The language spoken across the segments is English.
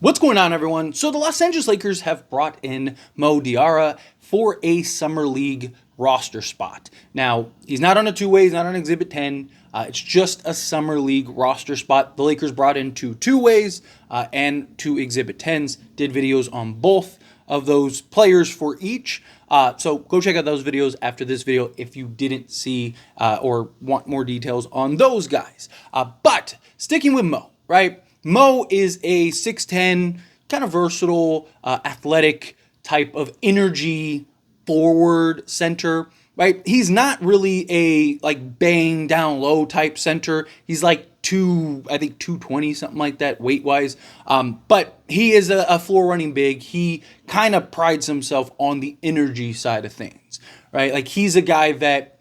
What's going on, everyone? So the Los Angeles Lakers have brought in Mo Diarra for a Summer League roster spot. Now, he's not on a two-way, he's not on Exhibit 10. It's just a Summer League roster spot. The Lakers brought in two ways and two Exhibit 10s, did videos on both of those players for each. So go check out those videos after this video if you didn't see or want more details on those guys. But sticking with Mo, right? Mo is a 6'10", kind of versatile, athletic type of energy forward center, right? He's not really a bang down low type center. He's like 220, something like that, weight-wise. But he is a floor running big. He kind of prides himself on the energy side of things, right? Like, he's a guy that,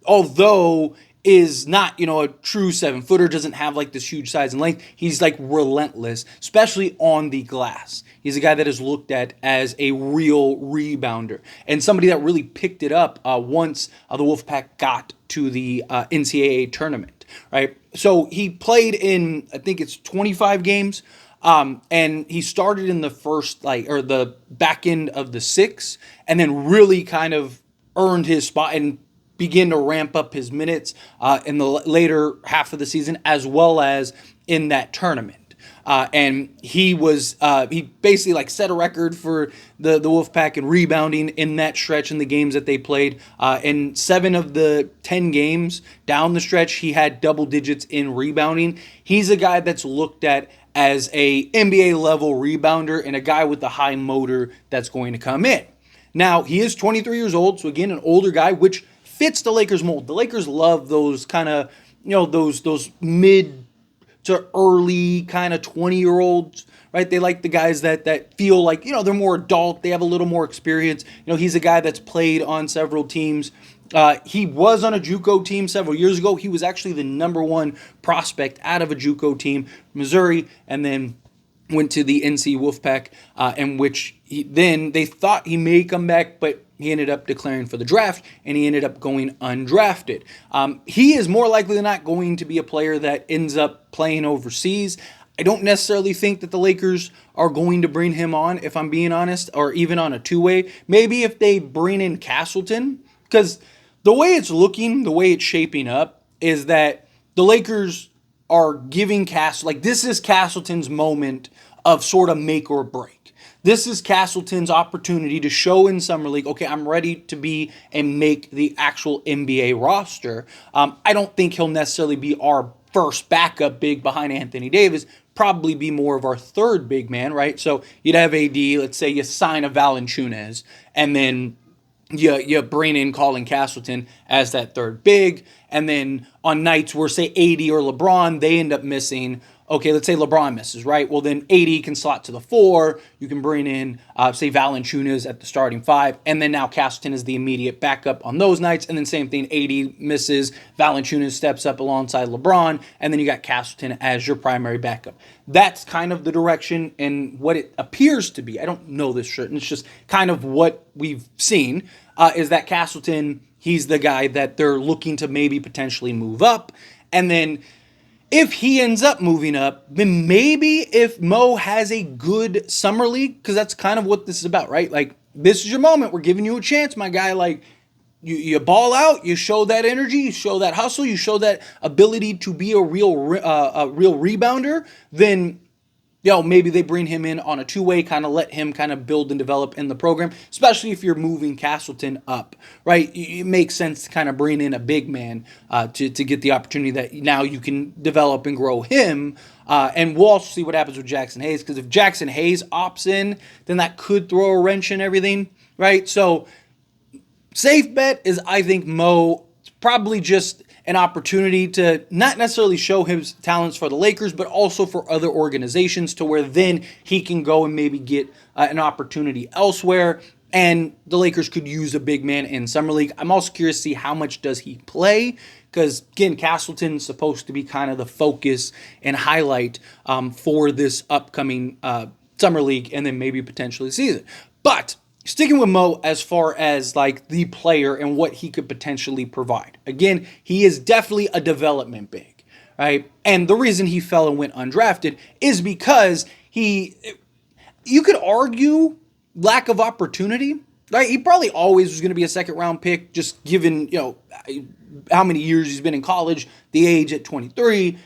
although is not, a true 7-footer, doesn't have like this huge size and length. He's like relentless, especially on the glass. He's a guy that is looked at as a real rebounder and somebody that really picked it up once the Wolfpack got to the NCAA tournament, right? So he played in, I think it's 25 games. And he started in the first, or the back end of the 6, and then really kind of earned his spot and begin to ramp up his minutes in the later half of the season, as well as in that tournament. And he basically set a record for the Wolfpack in rebounding in that stretch in the games that they played. In 7 of the 10 games down the stretch, he had double digits in rebounding. He's a guy that's looked at as a NBA level rebounder and a guy with a high motor that's going to come in. Now, he is 23 years old, so again, an older guy, which fits the Lakers mold. The Lakers love those kind of, those mid to early kind of 20-year-olds, right? They like the guys that feel like, they're more adult. They have a little more experience. He's a guy that's played on several teams. He was on a JUCO team several years ago. He was actually the #1 prospect out of a JUCO team, Missouri, and then went to the NC Wolfpack, in which they thought he may come back, but he ended up declaring for the draft, and he ended up going undrafted. He is more likely than not going to be a player that ends up playing overseas. I don't necessarily think that the Lakers are going to bring him on, if I'm being honest, or even on a two-way. Maybe if they bring in Castleton, because the way it's looking, the way it's shaping up, is that the Lakers are giving this is Castleton's moment of sort of make or break. This is Castleton's opportunity to show in Summer League, okay, I'm ready to be and make the actual NBA roster. I don't think he'll necessarily be our first backup big behind Anthony Davis, probably be more of our third big man, right? So you'd have AD, let's say you sign a Valanciunas, and then you bring in Colin Castleton as that third big, and then on nights where, say, AD or LeBron, they end up missing. Okay, let's say LeBron misses, right? Well, then AD can slot to the 4. You can bring in, say, Valanciunas at the starting 5, and then now Castleton is the immediate backup on those nights. And then same thing, AD misses, Valanciunas steps up alongside LeBron, and then you got Castleton as your primary backup. That's kind of the direction and what it appears to be. I don't know this shit, and it's just kind of what we've seen, is that Castleton, he's the guy that they're looking to maybe potentially move up. And then if he ends up moving up, then maybe if Mo has a good summer league, because that's kind of what this is about, right? Like, this is your moment. We're giving you a chance, my guy. Like, you ball out, you show that energy, you show that hustle, you show that ability to be a real rebounder, then maybe they bring him in on a two-way, kind of let him kind of build and develop in the program, especially if you're moving Castleton up, right? It makes sense to kind of bring in a big man to get the opportunity that now you can develop and grow him. And we'll also see what happens with Jackson Hayes, because if Jackson Hayes opts in, then that could throw a wrench in everything, right? So safe bet is, I think, Mo probably just an opportunity to not necessarily show his talents for the Lakers, but also for other organizations, to where then he can go and maybe get an opportunity elsewhere, and the Lakers could use a big man in Summer League. I'm also curious to see how much does he play, because, again, Castleton's supposed to be kind of the focus and highlight for this upcoming Summer League and then maybe potentially season. But sticking with Mo as far as the player and what he could potentially provide. Again, he is definitely a development big, right? And the reason he fell and went undrafted is because you could argue lack of opportunity, right? He probably always was going to be a second round pick, just given, how many years he's been in college, the age at 23,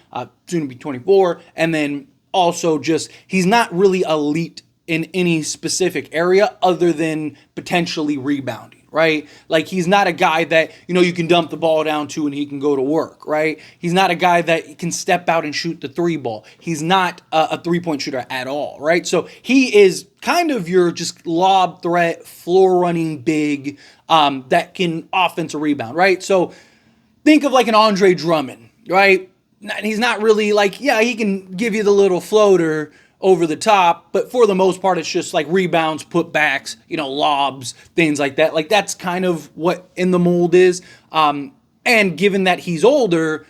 soon to be 24, and then also just he's not really elite in any specific area other than potentially rebounding, right? Like he's not a guy that, you can dump the ball down to and he can go to work, right? He's not a guy that can step out and shoot the three ball. He's not a three-point shooter at all, right? So he is kind of your just lob threat, floor running big that can offensive rebound, right? So think of like an Andre Drummond, right? He's not really like, yeah, he can give you the little floater over the top, but for the most part, it's just like rebounds, putbacks, lobs, things like that. Like that's kind of what in the mold is. And given that he's older,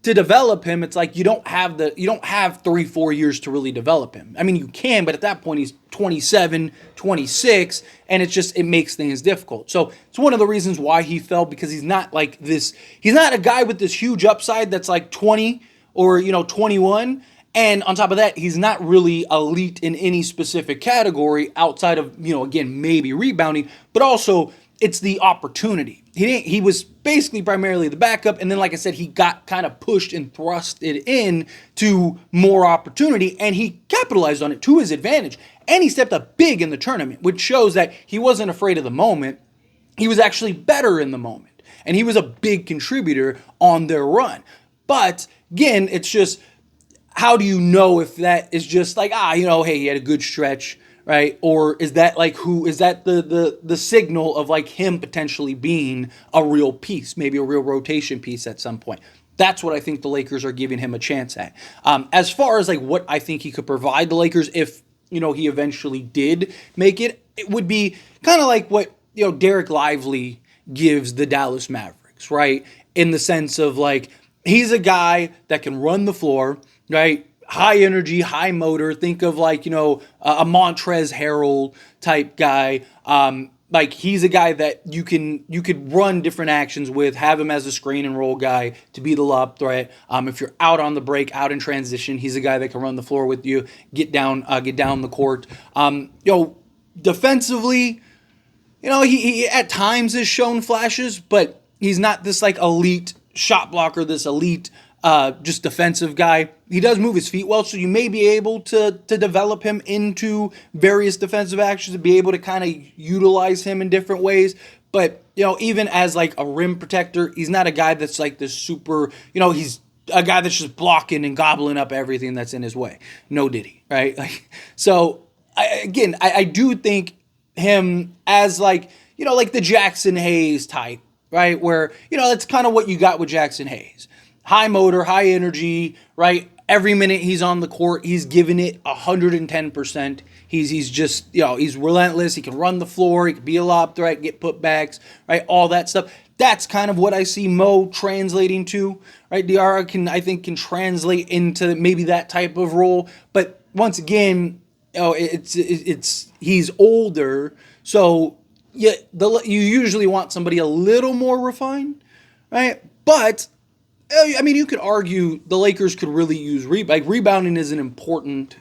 to develop him, it's like you don't have 3-4 years to really develop him. I mean, you can, but at that point he's 27, 26, and it makes things difficult. So it's one of the reasons why he fell, because he's not like this. He's not a guy with this huge upside that's like 20 or 21. And on top of that, he's not really elite in any specific category outside of, again, maybe rebounding, but also it's the opportunity. He was basically primarily the backup, and then, like I said, he got kind of pushed and thrusted in to more opportunity, and he capitalized on it to his advantage. And he stepped up big in the tournament, which shows that he wasn't afraid of the moment. He was actually better in the moment, and he was a big contributor on their run. But again, it's just, how do you know if that is just like, hey, he had a good stretch, right? Or is that like the signal of like him potentially being a real piece, maybe a real rotation piece at some point? That's what I think the Lakers are giving him a chance at. As far as like what I think he could provide the Lakers if, he eventually did make it, it would be kind of like what, Derek Lively gives the Dallas Mavericks, right? In the sense of like, he's a guy that can run the floor, right? High energy, high motor. Think of like, a Montrezl Harrell type guy. Like he's a guy that you could run different actions with, have him as a screen and roll guy to be the lob threat. If you're out on the break, out in transition, he's a guy that can run the floor with you, get down the court. Defensively, he at times has shown flashes, but he's not this like elite shot blocker, this elite just defensive guy. He does move his feet well, so you may be able to develop him into various defensive actions, to be able to kind of utilize him in different ways. But, even as like a rim protector, he's not a guy that's like this super, he's a guy that's just blocking and gobbling up everything that's in his way. No diddy, right? So, I do think him as like, like the Jackson Hayes type, right? Where, that's kind of what you got with Jackson Hayes. High motor, high energy, right? Every minute he's on the court, he's giving it 110%. He's just, he's relentless. He can run the floor. He can be a lob threat, get putbacks, right? All that stuff. That's kind of what I see Mo translating to, right? Diarra can translate into maybe that type of role. But once again, he's older, so you usually want somebody a little more refined, right? But I mean, you could argue the Lakers could really use rebounding is an important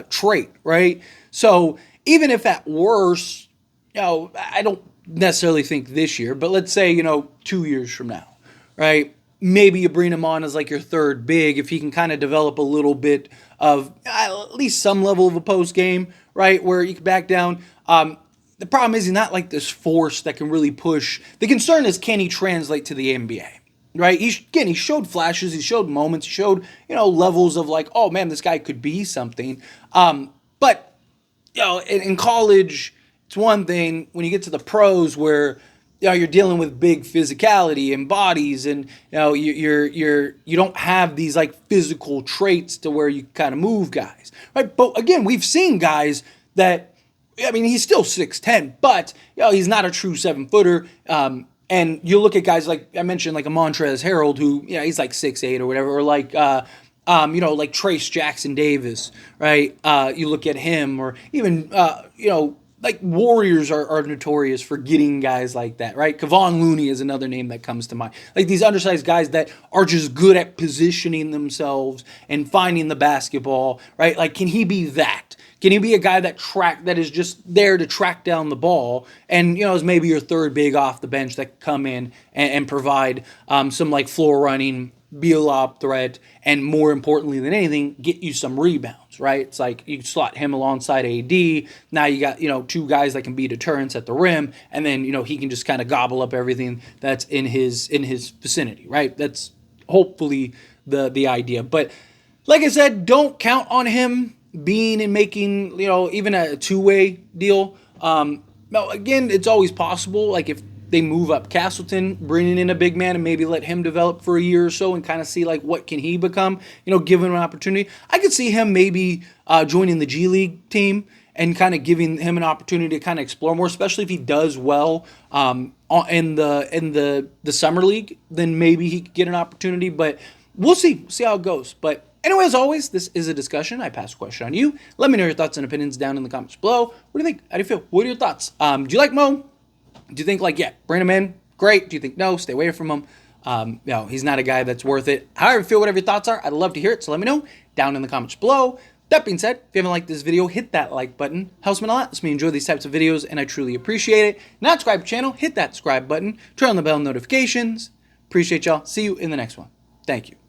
trait, right? So even if at worst, I don't necessarily think this year, but let's say, 2 years from now, right? Maybe you bring him on as like your third big if he can kind of develop a little bit of at least some level of a post game, right? Where you can back down. The problem is he's not like this force that can really push. The concern is, can he translate to the NBA? Right? He showed flashes, he showed moments, he showed, levels of like, oh man, this guy could be something. But, in college, it's one thing. When you get to the pros where, you're dealing with big physicality and bodies, and, you don't have these like physical traits to where you kind of move guys, right? But again, we've seen guys that, he's still 6'10", but, he's not a true 7-footer. And you look at guys like I mentioned, like a Montrezl Harrell, who he's like 6'8" or whatever, or like like Trace Jackson Davis, right? You look at him, or even like Warriors are notorious for getting guys like that, right? Kevon Looney is another name that comes to mind. Like these undersized guys that are just good at positioning themselves and finding the basketball, right? Like, can he be that? Can he be a guy that is just there to track down the ball and, is maybe your third big off the bench that come in and provide some like floor running, be a lob threat, and more importantly than anything, get you some rebounds, right? It's like you slot him alongside AD. Now you got, two guys that can be deterrents at the rim, and then, he can just kind of gobble up everything that's in his vicinity, right? That's hopefully the idea. But like I said, don't count on him being and making, even a two-way deal. Now, again, it's always possible. Like if they move up Castleton, bringing in a big man and maybe let him develop for a year or so and kind of see like what can he become, give him an opportunity. I could see him maybe joining the G League team and kind of giving him an opportunity to kind of explore more, especially if he does well in the summer league, then maybe he could get an opportunity, but we'll see how it goes. But anyway, as always, this is a discussion. I pass a question on you. Let me know your thoughts and opinions down in the comments below. What do you think? How do you feel? What are your thoughts? Do you like Mo? Do you think bring him in? Great. Do you think no? Stay away from him. He's not a guy that's worth it. However you feel, whatever your thoughts are, I'd love to hear it. So let me know down in the comments below. That being said, if you haven't liked this video, hit that like button. Helps me a lot. Lets me enjoy these types of videos, and I truly appreciate it. Not subscribe to the channel, hit that subscribe button. Turn on the bell notifications. Appreciate y'all. See you in the next one. Thank you.